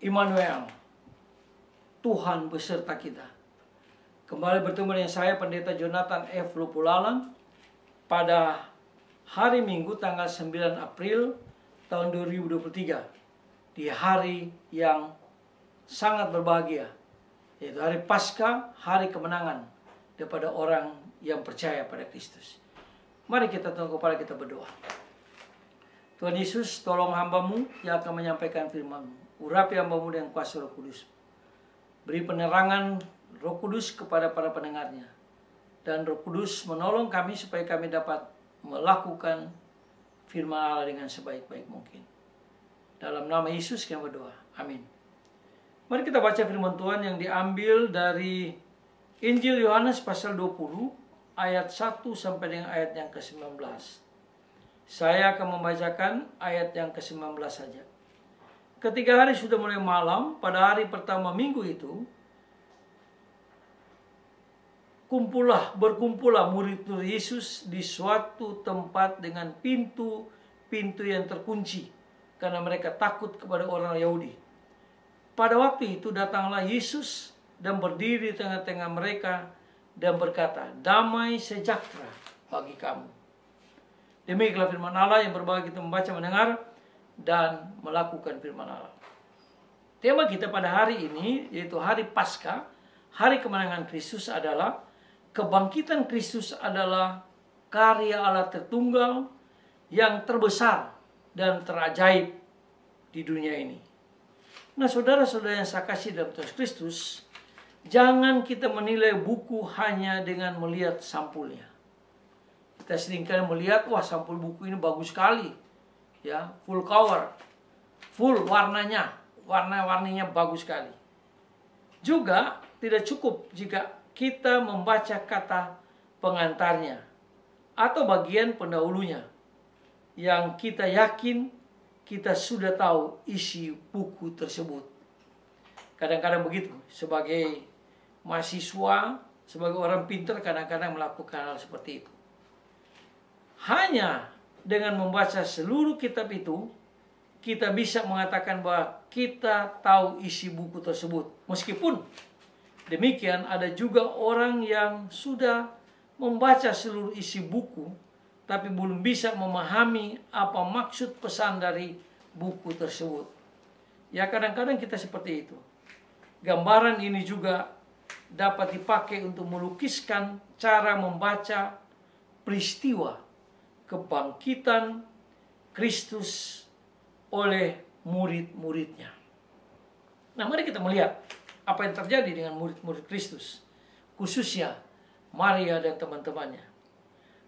Immanuel, Tuhan beserta kita. Kembali bertemu dengan saya, Pendeta Jonathan F. Lupulalang, pada hari Minggu tanggal 9 April tahun 2023. Di hari yang sangat berbahagia, yaitu hari Paskah, hari kemenangan daripada orang yang percaya pada Kristus. Mari kita tunduk kepala, kita berdoa. Tuhan Yesus, tolong hamba-Mu yang akan menyampaikan firman-Mu. Urapi hamba-Mu dengan kuasa Roh Kudus. Beri penerangan Roh Kudus kepada para pendengarnya. Dan Roh Kudus menolong kami supaya kami dapat melakukan firman Allah dengan sebaik-baik mungkin. Dalam nama Yesus kami berdoa. Amin. Mari kita baca firman Tuhan yang diambil dari Injil Yohanes pasal 20 ayat 1 sampai dengan ayat yang ke-19. Saya akan membacakan ayat yang ke-19 saja. Ketika hari sudah mulai malam, pada hari pertama minggu itu, berkumpullah murid-murid Yesus di suatu tempat dengan pintu yang terkunci, karena mereka takut kepada orang Yahudi. Pada waktu itu datanglah Yesus dan berdiri di tengah-tengah mereka dan berkata, "Damai sejahtera bagi kamu." Demikianlah firman Allah yang berbahagia kita membaca, mendengar, dan melakukan firman Allah. Tema kita pada hari ini, yaitu hari Paskah, hari kemenangan Kristus, adalah kebangkitan Kristus adalah karya Allah tertunggal yang terbesar dan terajaib di dunia ini. Nah, saudara-saudara yang saya kasih dalam Tuhan Kristus, jangan kita menilai buku hanya dengan melihat sampulnya. Kita seringkali melihat, wah, sampul buku ini bagus sekali, ya, full cover, full warna-warninya bagus sekali. Juga tidak cukup jika kita membaca kata pengantarnya atau bagian pendahulunya yang kita yakin kita sudah tahu isi buku tersebut. Kadang-kadang begitu, sebagai mahasiswa, sebagai orang pintar, kadang-kadang melakukan hal seperti itu. Hanya dengan membaca seluruh kitab itu, kita bisa mengatakan bahwa kita tahu isi buku tersebut. Meskipun demikian, ada juga orang yang sudah membaca seluruh isi buku, tapi belum bisa memahami apa maksud pesan dari buku tersebut. Ya, kadang-kadang kita seperti itu. Gambaran ini juga dapat dipakai untuk melukiskan cara membaca peristiwa kebangkitan Kristus oleh murid-muridnya. Nah, mari kita melihat apa yang terjadi dengan murid-murid Kristus, khususnya Maria dan teman-temannya.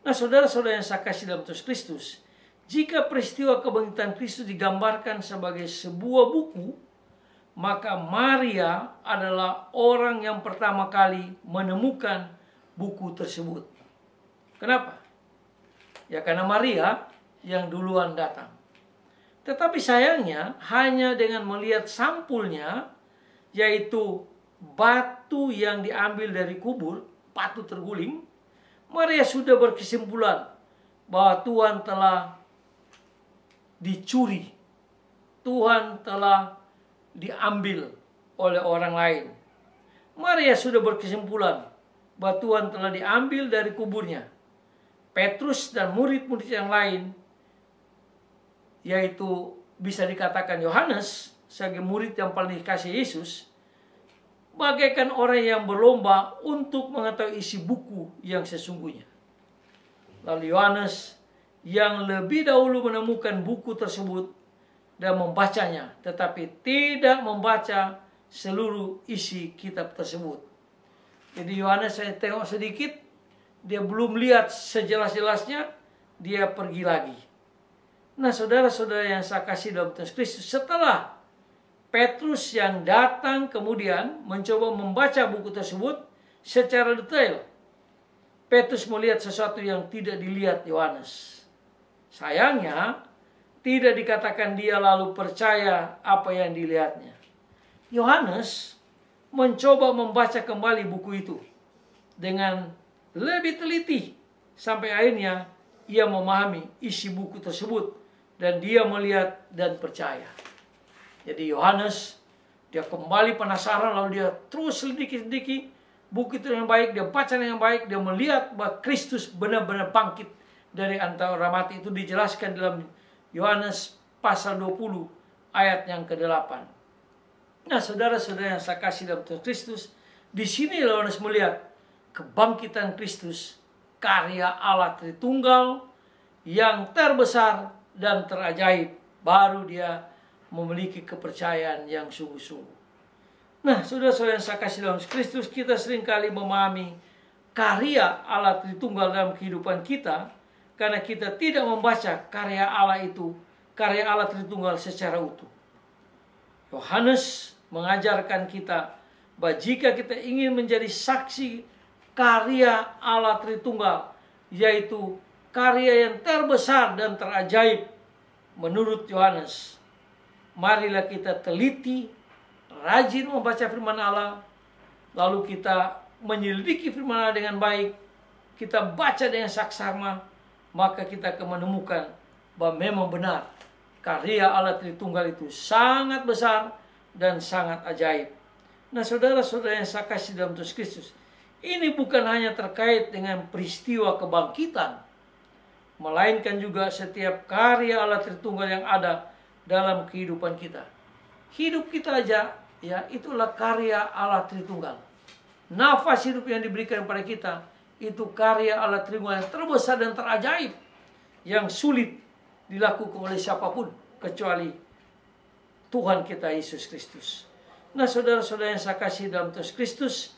Nah, saudara-saudara yang saya kasih dalam Tuhan Kristus, jika peristiwa kebangkitan Kristus digambarkan sebagai sebuah buku, maka Maria adalah orang yang pertama kali menemukan buku tersebut. Kenapa? Ya, karena Maria yang duluan datang. Tetapi sayangnya, hanya dengan melihat sampulnya, yaitu batu yang diambil dari kubur, batu terguling, Maria sudah berkesimpulan bahwa Tuhan telah dicuri, Tuhan telah diambil oleh orang lain. Maria sudah berkesimpulan bahwa Tuhan telah diambil dari kuburnya. Petrus dan murid-murid yang lain, yaitu bisa dikatakan Yohanes sebagai murid yang paling dikasih Yesus, bagaikan orang yang berlomba untuk mengetahui isi buku yang sesungguhnya. Lalu Yohanes yang lebih dahulu menemukan buku tersebut dan membacanya, tetapi tidak membaca seluruh isi kitab tersebut. Jadi Yohanes, saya tengok sedikit, dia belum lihat sejelas-jelasnya, dia pergi lagi. Nah, saudara-saudara yang saya kasih dalam Tuhan Kristus, setelah Petrus yang datang kemudian mencoba membaca buku tersebut secara detail, Petrus melihat sesuatu yang tidak dilihat Yohanes. Sayangnya, tidak dikatakan dia lalu percaya apa yang dilihatnya. Yohanes mencoba membaca kembali buku itu dengan lebih teliti, sampai akhirnya ia memahami isi buku tersebut dan dia melihat dan percaya. Jadi Yohanes Dia kembali penasaran, lalu dia terus selidiki buku itu yang baik, dia baca yang baik, dia melihat bahwa Kristus benar-benar bangkit dari antara orang mati. Itu dijelaskan dalam Yohanes pasal 20 ayat yang ke-8. Nah, saudara-saudara yang saya kasih dalam Tuhan Kristus, di sini Yohanes melihat kebangkitan Kristus, karya Allah Tritunggal yang terbesar dan terajaib. Baru dia memiliki kepercayaan yang sungguh-sungguh. Nah, saudara-saudara yang saya kasih dalam Kristus, kita seringkali memahami karya Allah Tritunggal dalam kehidupan kita karena kita tidak membaca karya Allah itu, karya Allah Tritunggal secara utuh. Yohanes mengajarkan kita bahwa jika kita ingin menjadi saksi karya Allah Tritunggal, yaitu karya yang terbesar dan terajaib menurut Yohanes, marilah kita teliti, rajin membaca firman Allah, lalu kita menyelidiki firman Allah dengan baik, kita baca dengan saksama, maka kita akan menemukan bahwa memang benar karya Allah Tritunggal itu sangat besar dan sangat ajaib. Nah, saudara-saudara yang saya kasih dalam Tuhan Kristus, ini bukan hanya terkait dengan peristiwa kebangkitan, melainkan juga setiap karya Allah Tritunggal yang ada dalam kehidupan kita. Hidup kita aja, ya, itulah karya Allah Tritunggal. Nafas hidup yang diberikan kepada kita, itu karya Allah Tritunggal yang terbesar dan terajaib, yang sulit dilakukan oleh siapapun kecuali Tuhan kita Yesus Kristus. Nah, saudara-saudara yang saya kasih dalam Tuhan Kristus,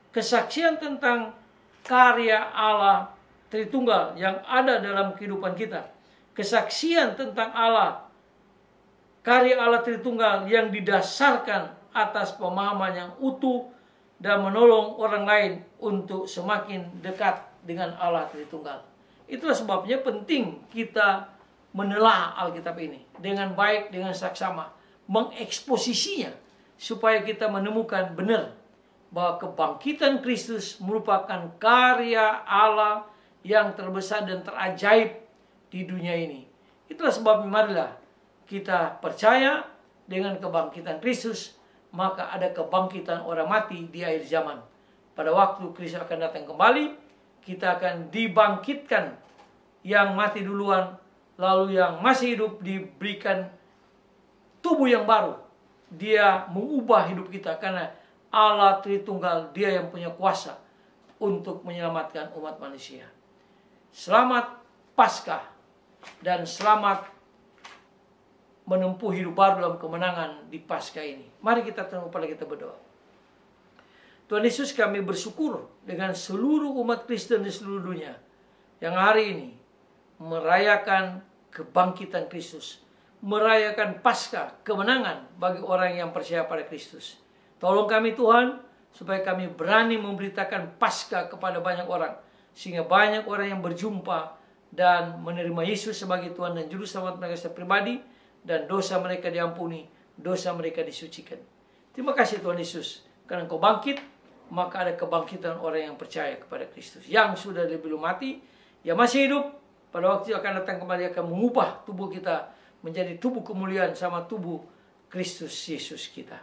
kesaksian tentang karya Allah Tritunggal yang ada dalam kehidupan kita, kesaksian tentang Allah, karya Allah Tritunggal yang didasarkan atas pemahaman yang utuh dan menolong orang lain untuk semakin dekat dengan Allah Tritunggal. Itulah sebabnya penting kita menelaah Alkitab ini dengan baik, dengan saksama, mengeksposisinya supaya kita menemukan benar bahwa kebangkitan Kristus merupakan karya Allah yang terbesar dan terajaib di dunia ini. Itulah sebab marilah kita percaya dengan kebangkitan Kristus, maka ada kebangkitan orang mati di akhir zaman. Pada waktu Kristus akan datang kembali, kita akan dibangkitkan, yang mati duluan, lalu yang masih hidup diberikan tubuh yang baru. Dia mengubah hidup kita karena Allah Tritunggal, Dia yang punya kuasa untuk menyelamatkan umat manusia. Selamat Paskah dan selamat menempuh hidup baru dalam kemenangan di Paskah ini. Mari kita tunduk kepala kita berdoa. Tuhan Yesus, kami bersyukur dengan seluruh umat Kristen di seluruh dunia yang hari ini merayakan kebangkitan Kristus, merayakan Paskah, kemenangan bagi orang yang percaya pada Kristus. Tolong kami Tuhan, supaya kami berani memberitakan Paskah kepada banyak orang, sehingga banyak orang yang berjumpa dan menerima Yesus sebagai Tuhan dan Juru Selamat mereka secara pribadi, dan dosa mereka diampuni, dosa mereka disucikan. Terima kasih Tuhan Yesus, karena Engkau bangkit, maka ada kebangkitan orang yang percaya kepada Kristus. Yang sudah lebih mati, yang masih hidup, pada waktu yang akan datang kembali akan mengubah tubuh kita menjadi tubuh kemuliaan sama tubuh Kristus Yesus kita.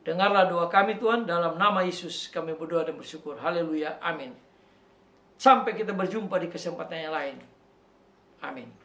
Dengarlah doa kami Tuhan, dalam nama Yesus kami berdoa dan bersyukur. Haleluya, amin. Sampai kita berjumpa di kesempatan yang lain. Amin.